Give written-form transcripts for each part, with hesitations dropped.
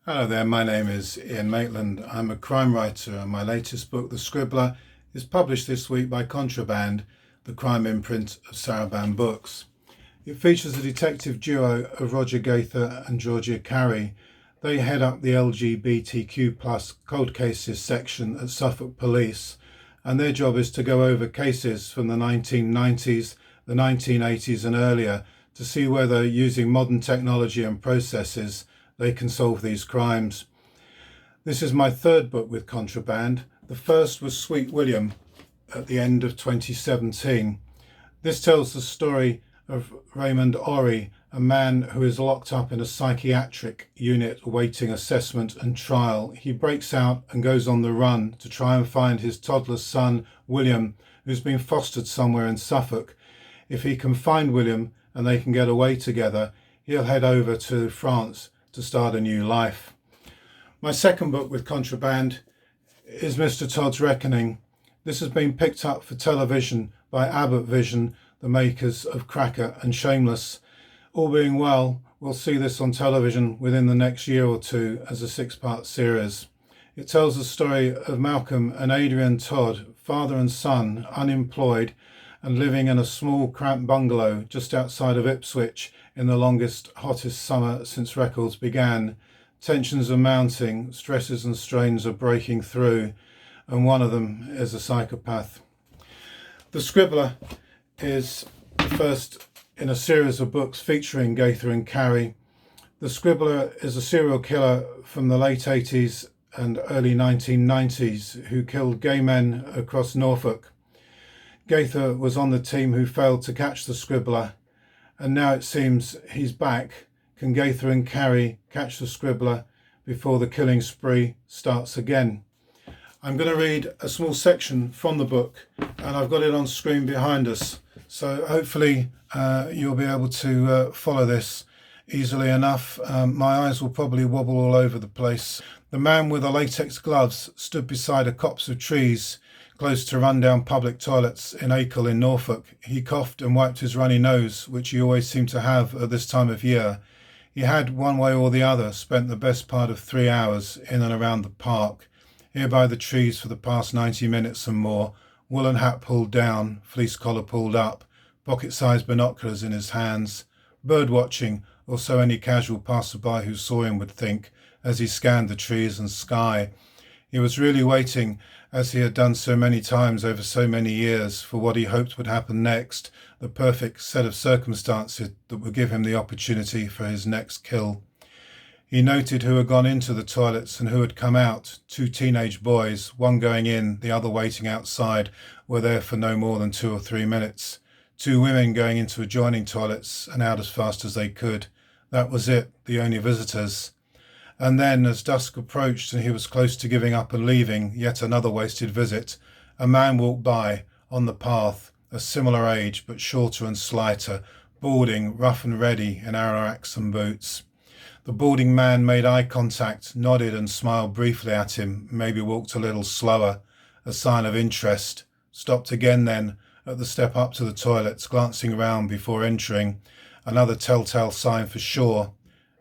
Hello there, my name is Iain Maitland. I'm a crime writer and my latest book, The Scribbler, is published this week by Contraband, the crime imprint of Saraban Books. It features a detective duo of Roger Gayther and Georgia Carrie. They head up the LGBTQ plus cold cases section at Suffolk Police, and their job is to go over cases from the 1990s, the 1980s and earlier to see whether, using modern technology and processes, they can solve these crimes. This is my third book with Contraband. The first was Sweet William at the end of 2017. This tells the story of Raymond Orry, a man who is locked up in a psychiatric unit awaiting assessment and trial. He breaks out and goes on the run to try and find his toddler son, William, who's been fostered somewhere in Suffolk. If he can find William and they can get away together, he'll head over to France to start a new life. My second book with Contraband is Mr. Todd's Reckoning. This has been picked up for television by Abbott Vision, the makers of Cracker and Shameless. All being well, we'll see this on television within the next year or two as a 6-part series. It tells the story of Malcolm and Adrian Todd, father and son, unemployed and living in a small cramped bungalow just outside of Ipswich in the longest, hottest summer since records began. Tensions are mounting, stresses and strains are breaking through, and one of them is a psychopath. The Scribbler is the first in a series of books featuring Gayther and Carrie. The Scribbler is a serial killer from the late 80s and early 1990s who killed gay men across Norfolk. Gayther was on the team who failed to catch the Scribbler, and now it seems he's back. Can Gayther and Carrie catch the Scribbler before the killing spree starts again? I'm going to read a small section from the book, and I've got it on screen behind us, so hopefully you'll be able to follow this easily enough. My eyes will probably wobble all over the place. The man with the latex gloves stood beside a copse of trees close to rundown public toilets in Acle in Norfolk. He coughed and wiped his runny nose, which he always seemed to have at this time of year. He had, one way or the other, spent the best part of 3 hours in and around the park, here by the trees for the past 90 minutes and more, woolen hat pulled down, fleece collar pulled up, pocket-sized binoculars in his hands, bird watching, or so any casual passerby who saw him would think, as he scanned the trees and sky. He was really waiting, as he had done so many times over so many years, for what he hoped would happen next, the perfect set of circumstances that would give him the opportunity for his next kill. He noted who had gone into the toilets and who had come out. 2 teenage boys, one going in, the other waiting outside, were there for no more than 2 or 3 minutes. 2 women going into adjoining toilets and out as fast as they could. That was it, the only visitors. And then, as dusk approached and he was close to giving up and leaving, yet another wasted visit, a man walked by, on the path, a similar age but shorter and slighter, balding, rough and ready in anoraks and boots. The balding man made eye contact, nodded and smiled briefly at him, maybe walked a little slower, a sign of interest, stopped again then, at the step up to the toilets, glancing around before entering, another telltale sign for sure.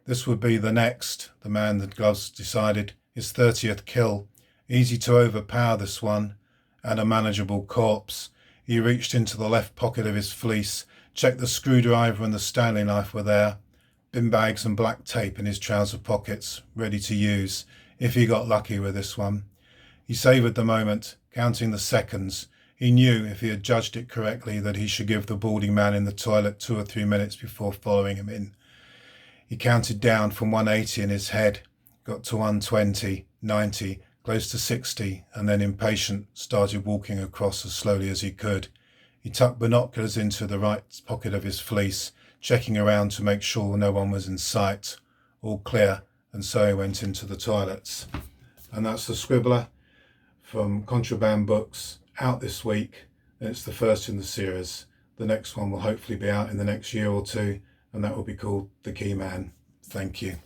This would be the next, the man with gloves decided, his 30th kill. Easy to overpower, this one, and a manageable corpse. He reached into the left pocket of his fleece, checked the screwdriver and the Stanley knife were there, bin bags and black tape in his trouser pockets, ready to use, if he got lucky with this one. He savoured the moment, counting the seconds. He knew, if he had judged it correctly, that he should give the balding man in the toilet 2 or 3 minutes before following him in. He counted down from 180 in his head, got to 120, 90, close to 60, and then, impatient, started walking across as slowly as he could. He tucked binoculars into the right pocket of his fleece, checking around to make sure no one was in sight. All clear, and so he went into the toilets. And that's The Scribbler from Contraband Books, out this week. It's the first in the series. The next one will hopefully be out in the next year or two, and that will be called The Key Man. Thank you.